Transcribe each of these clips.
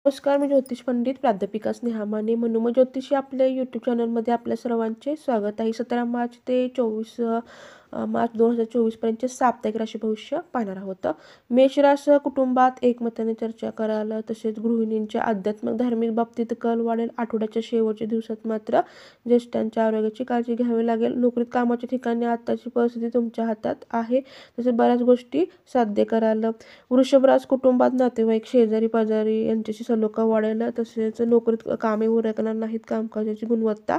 नमस्कार, मी ज्योतिष पंडित प्राध्यापिका स्नेहा माने. मनोमय ज्योतिष या आपल्या यूट्यूब चॅनलमध्ये आपल्या सर्वांचे स्वागत आहे. 17 मार्च ते 24 मार्च 2024 पर्यंतचे साप्ताहिक राशी भविष्य पाहणार आहोत. मेष राशी कुटुंबात एकमताने चर्चा कराल, तसेच गृहिणींच्या आध्यात्मिक धार्मिक बाबतीत कल वाढेल. आठवड्याच्या शेवटच्या दिवसात मात्र ज्येष्ठांच्या आरोग्याची काळजी घ्यावी लागेल. नोकरीत कामाच्या ठिकाणी आताची परिस्थिती तुमच्या हातात आहे, तसेच बऱ्याच गोष्टी साध्य कराल. वृषभ राशी कुटुंबात नातेवाईक, शेजारी पाजारी यांच्याशी सलोखा वाढेल. तसेच नोकरीत कामे उरकणार नाहीत, कामकाजाची गुणवत्ता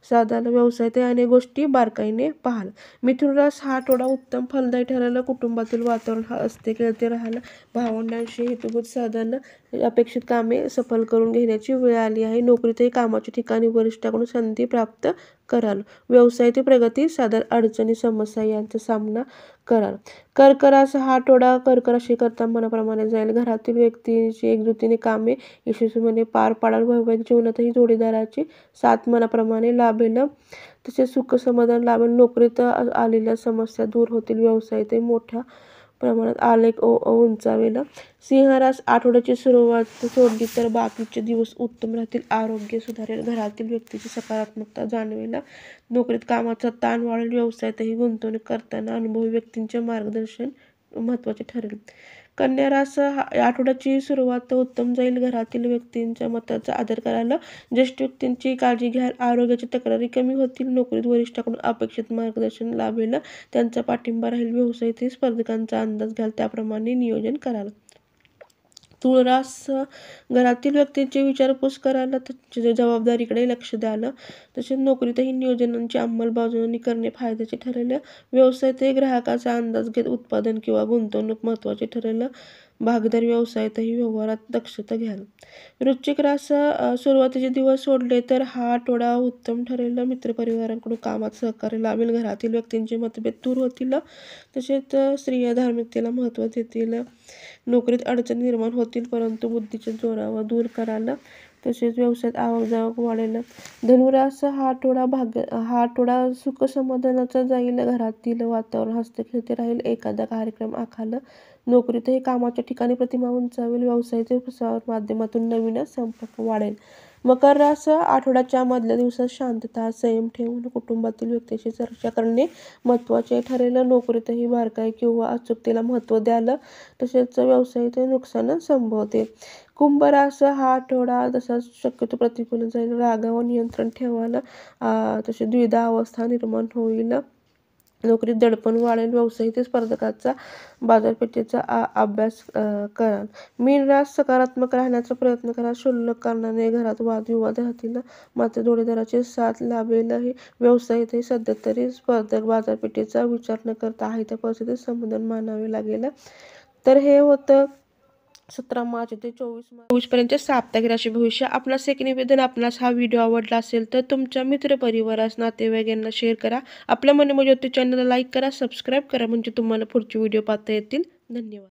साधाल. व्यवसायात अनेक गोष्टी बारकाईने पाहाल. मिथुन रास हा आठवडा उत्तम फलदायी ठरेल. कुटुंबातील वातावरण हसते खेळते राहाल. भावंडांशी हितगुज साधन अपेक्षित कामे सफल करून घेण्याची वेळ आली आहे. नोकरीतही कामाच्या ठिकाणी वरिष्ठाकडून संधी प्राप्त कराल. व्यवसायातील प्रगती साधार. अडचणी समस्या यांचा सामना कराल. कर्क रास हा आठवडा कर्क राशीकरता मनाप्रमाणे जाईल. घरातील व्यक्तींची एकजुटीने कामे यशस्वीपणे पार पाडाल. वैवाहिक जीवनातही जोडीदाराची साथ मनाप्रमाणे लाभेल, तसेच सुख समाधान लाभेल. नोकरीत आलेल्या समस्या दूर होतील. व्यवसायातही मोठ्या प्रमाणात आलेख उंचावेल. सिंह रास आठवड्याची सुरुवात सोडली तर बाकीचे दिवस उत्तम राहतील. आरोग्य सुधारेल. घरातील व्यक्तीची सकारात्मकता जाणवेल. नोकरीत कामाचा ताण वाढेल. व्यवसायातही गुंतवणूक करताना अनुभवी व्यक्तींचे मार्गदर्शन महत्त्वाचे ठरेल. कन्या रास आठवड्याची सुरुवात उत्तम जाईल. घरातील व्यक्तींच्या मताचा आदर करायला. ज्येष्ठ व्यक्तींची काळजी घ्याल. आरोग्याच्या तक्रारी कमी होतील. नोकरीत वरिष्ठाकडून अपेक्षित मार्गदर्शन लाभेल, त्यांचा पाठिंबा राहील. व्यवसायातील स्पर्धकांचा अंदाज घ्याल, त्याप्रमाणे नियोजन कराल. तुळ रास घरातील व्यक्तींची विचारपूस करायला, त्याच्या जबाबदारीकडे लक्ष द्यायला. तसेच नोकरीतही नियोजनांची अंमलबजावणी करणे फायद्याचे ठरेल. व्यवसायातही ग्राहकाचा अंदाज घेत उत्पादन किंवा गुंतवणूक महत्त्वाचे ठरेल. भागीदारी व्यवसायातही व्यवहारात दक्षता घ्याल. वृश्चिक रास सुरुवातीचे दिवस सोडले तर हा आठवडा उत्तम ठरेल. मित्रपरिवारांकडून कामात सहकार्य लाभेल. घरातील व्यक्तींचे मतभेद दूर होतील. तसेच स्त्रिया धार्मिकतेला महत्त्व देतील. नोकरीत अडचणी निर्माण होतील, परंतु बुद्धीच्या जोरावर दूर कराल. तसेच व्यवसायात आवक वाढेल. धनुरास हा आठवडा सुख समाधानाचा जाईल. घरातील वातावरण हसते खेळते राहील. एखादा कार्यक्रम आखाल. नोकरीतही कामाच्या ठिकाणी प्रतिमा उंचावेल. व्यवसायाच्या प्रसार माध्यमातून नवीन संपर्क वाढेल. मकर रास आठवड्याच्या मधल्या दिवसात शांतता संयम ठेवून कुटुंबातील व्यक्तीशी चर्चा करणे महत्त्वाचे ठरेल. नोकरीतही बारकाई किंवा अचूकतेला महत्त्व द्याल. तसेच व्यवसायात नुकसान संभवते. कुंभ रास हा आठवडा तसाच शक्यतो प्रतिकूल जाईल. रागावर नियंत्रण ठेवाल. तसे द्विधा अवस्था निर्माण होईल. नोकरीत दडपण वाढेल. व्यवसायातील स्पर्धकाचा बाजारपेठेचा अभ्यास कराल. मीन रास सकारात्मक राहण्याचा प्रयत्न करा. क्षुल्लक कारणाने घरात वादविवाद राहतील, मात्र जोडीदाराची साथ लाभेल. व्यवसायातही सध्या तरी स्पर्धक बाजारपेठेचा विचार न करता आहे त्या परिस्थितीत समाधान मानावे लागेल. तर हे होतं 17 मार्च ते 24 पर्यंत साप्ताहिक राशी भविष्य. आपणास एक निवेदन, आपणास हा व्हिडिओ आवडला असेल तर तुमच्या मित्रपरिवारास नातेवाईक यांना शेअर करा. आपल्या मनोमय ज्योतिष चॅनलला लाईक करा, सबस्क्राईब करा, म्हणजे तुम्हाला पुढचे व्हिडिओ पाहता येतील. धन्यवाद.